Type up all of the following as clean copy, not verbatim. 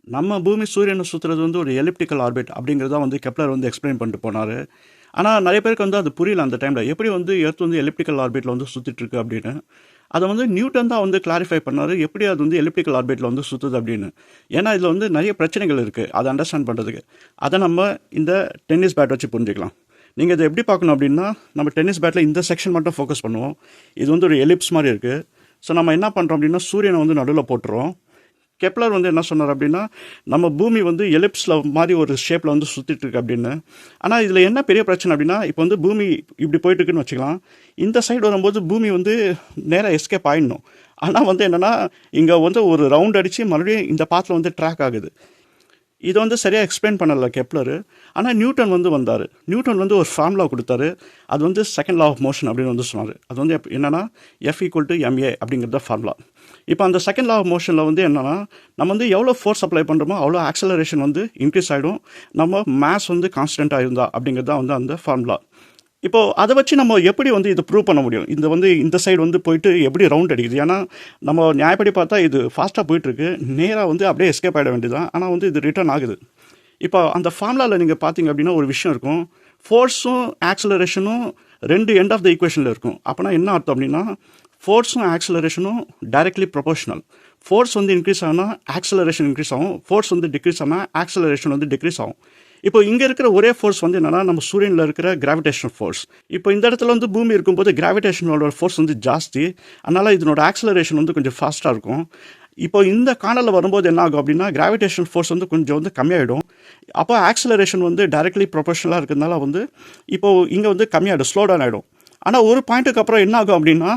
நம்ம பூமி சூரியனை சுற்றுறது வந்து ஒரு எலிப்டிக்கல் ஆர்பிட் அப்படிங்கிறத வந்து கெப்லர் வந்து எக்ஸ்பிளைன் பண்ணிட்டு போனார். ஆனால் நிறைய பேருக்கு வந்து அது புரியல அந்த டைமில், எப்படி வந்து எர்த் வந்து எலிப்டிக்கல் ஆர்பிட்டில் வந்து சுற்றிட்டு இருக்கு அப்படின்னு. அதை வந்து நியூட்டன் தான் வந்து கிளாரிஃபை பண்ணார், எப்படி அது வந்து எலிப்டிக்கல் ஆர்பிட்டில் வந்து சுற்றுது அப்படின்னு. ஏன்னா இதில் வந்து நிறைய பிரச்சனைகள் இருக்குது அதை அண்டர்ஸ்டாண்ட் பண்ணுறதுக்கு. அதை நம்ம இந்த டென்னிஸ் பேட் வச்சு புரிஞ்சுக்கலாம். நீங்கள் இதை எப்படி பார்க்கணும் அப்படின்னா, நம்ம டென்னிஸ் பேட்டில் இந்த செக்ஷன் மட்டும் ஃபோக்கஸ் பண்ணுவோம். இது வந்து ஒரு எலிப்ஸ் மாதிரி இருக்குது. ஸோ நம்ம என்ன பண்ணுறோம் அப்படின்னா, சூரியனை வந்து நடுவில் போட்டுறோம். கெப்லர் வந்து என்ன சொன்னார் அப்படின்னா, நம்ம பூமி வந்து எலிப்ஸில் மாதிரி ஒரு ஷேப்பில் வந்து சுற்றிட்டு இருக்கு அப்படின்னு. ஆனால் இதில் என்ன பெரிய பிரச்சனை அப்படின்னா, இப்போ வந்து பூமி இப்படி போயிட்டு இருக்குன்னு வச்சுக்கலாம். இந்த சைடு வரும்போது பூமி வந்து நேராக எஸ்கேப் ஆகிடணும். ஆனால் வந்து என்னென்னா, இங்கே வந்து ஒரு ரவுண்ட் அடித்து மறுபடியும் இந்த பாத்தில் வந்து ட்ராக் ஆகுது. இதை வந்து சரியாக எக்ஸ்பிளைன் பண்ணலை கெப்லர். ஆனால் நியூட்டன் வந்து வந்தார். நியூட்டன் வந்து ஒரு ஃபார்முலா கொடுத்தாரு. அது வந்து செகண்ட் லா ஆஃப் மோஷன் அப்படின்னு வந்து சொன்னார். அது வந்து என்னென்னா F=ma அப்படிங்கிறத ஃபார்முலா. இப்போ அந்த செகண்ட் லா ஆஃப் மோஷனில் வந்து என்னென்னா, நம்ம வந்து எவ்வளோ ஃபோர்ஸ் அப்ளை பண்ணுறோமோ அவ்வளோ ஆக்சலரேஷன் வந்து இன்க்ரீஸ் ஆகிடும், நம்ம மேஸ் வந்து கான்ஸ்டண்ட்டாக இருந்தா அப்படிங்கிறது தான் வந்து அந்த ஃபார்முலா. இப்போது அதை வச்சு நம்ம எப்படி வந்து இதை ப்ரூவ் பண்ண முடியும்? இந்த வந்து இந்த சைடு வந்து போயிட்டு எப்படி ரவுண்ட் அடிக்குது? ஏன்னா நம்ம நியாயப்படி பார்த்தா இது ஃபாஸ்ட்டாக போயிட்டுருக்கு, நேராக வந்து அப்படியே எஸ்கேப் ஆகிட வேண்டியதான். ஆனால் வந்து இது ரிட்டர்ன் ஆகுது. இப்போ அந்த ஃபார்முலாவில் நீங்கள் பார்த்தீங்க அப்படின்னா ஒரு விஷயம் இருக்கும், ஃபோர்ஸும் ஆக்சலரேஷனும் ரெண்டு எண்ட் ஆஃப் த ஈக்குவேஷனில் இருக்கும். அப்போனா என்ன அர்த்தம் அப்படின்னா, ஃபோர்ஸும் ஆக்சலரேஷனும் டைரக்ட்லி ப்ரொபோஷனல். ஃபோர்ஸ் வந்து இன்க்ரீஸ் ஆனால் ஆக்சலரேஷன் இன்க்ரீஸ் ஆகும், ஃபோர்ஸ் வந்து டிக்ரீஸ் ஆனால் ஆக்சலரேஷன் வந்து டிக்ரீஸ் ஆகும். இப்போ இங்கே இருக்கிற ஒரே ஃபோர்ஸ் வந்து என்னென்னா, நம்ம சூரியனில் இருக்கிற கிராவிடேஷனல் ஃபோர்ஸ். இப்போ இந்த இடத்துல வந்து பூமி இருக்கும்போது கிராவிடேஷனோட ஃபோர்ஸ் வந்து ஜாஸ்தி, அதனால் இதனோட ஆக்சலரேஷன் வந்து கொஞ்சம் ஃபாஸ்ட்டாக இருக்கும். இப்போ இந்த காணலில் வரும்போது என்ன ஆகும் அப்படின்னா, கிராவிடேஷனல் ஃபோர்ஸ் வந்து கொஞ்சம் வந்து கம்மியாகிடும். அப்போ ஆக்சலரேஷன் வந்து டைரக்ட்லி ப்ரொபோஷனலாக இருக்கிறதுனால வந்து இப்போது இங்கே வந்து கம்மியாகிடும், ஸ்லோ டவுன் ஆகிடும். ஆனால் ஒரு பாயிண்ட்டுக்கு அப்புறம் என்ன ஆகும் அப்படின்னா,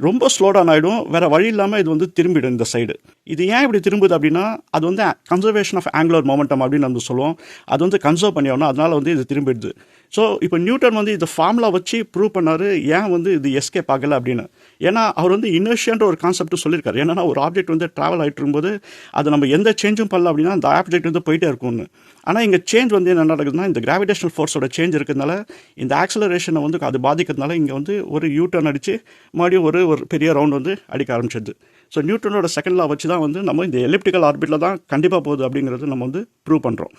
ரொம்ப ஸ்லோ டவுன் ஆகிடும், வேறு வழி இல்லாமல் இது வந்து திரும்பிடும் இந்த சைடு. இது ஏன் இப்படி திரும்புது அப்படின்னா, அது வந்து கன்சர்வேஷன் ஆஃப் ஆங்குலர் மொமெண்டம் அப்படின்னு நம்ம சொல்லுவோம். அது வந்து கன்சர்வ் பண்ணி ஆகணும், அதனால் வந்து இது திரும்பிடுது. ஸோ இப்போ நியூட்டன் வந்து இந்த ஃபார்முலா வச்சு ப்ரூவ் பண்ணார் ஏன் வந்து இது எஸ்கேப் ஆகலை அப்படின்னு. ஏன்னா அவர் வந்து இனர்ஷியான்ற ஒரு கான்செப்ட் சொல்லியிருக்காரு. ஏன்னா ஒரு ஆப்ஜெக்ட் வந்து ட்ராவல் ஆகிட்டு இருக்கும்போது அது நம்ம எந்த சேஞ்சும் பண்ணல அப்படின்னா அந்த ஆப்ஜெக்ட் வந்து போயிட்டே இருக்கும்னு. ஆனால் இங்கே சேஞ்ச் வந்து என்ன நடக்குதுன்னா, இந்த கிராவிடேஷனல் ஃபோர்ஸோட சேஞ்ச் இருக்கிறதுனால, இந்த ஆக்சலரேஷனை வந்து அது பாதிக்கிறதுனால இங்கே வந்து ஒரு யூட்டர்ன் அடித்து மறுபடியும் ஒரு பெரிய ரவுண்ட் வந்து அடிக்க ஆரம்பிச்சிது. ஸோ நியூட்டனோட செகண்ட் லா வச்சு தான் வந்து நம்ம இந்த எலிப்டிக்கல் ஆர்பிட்டில் தான் கண்டிப்பாக போகுது அப்படிங்கிறது நம்ம வந்து ப்ரூவ் பண்ணுறோம்.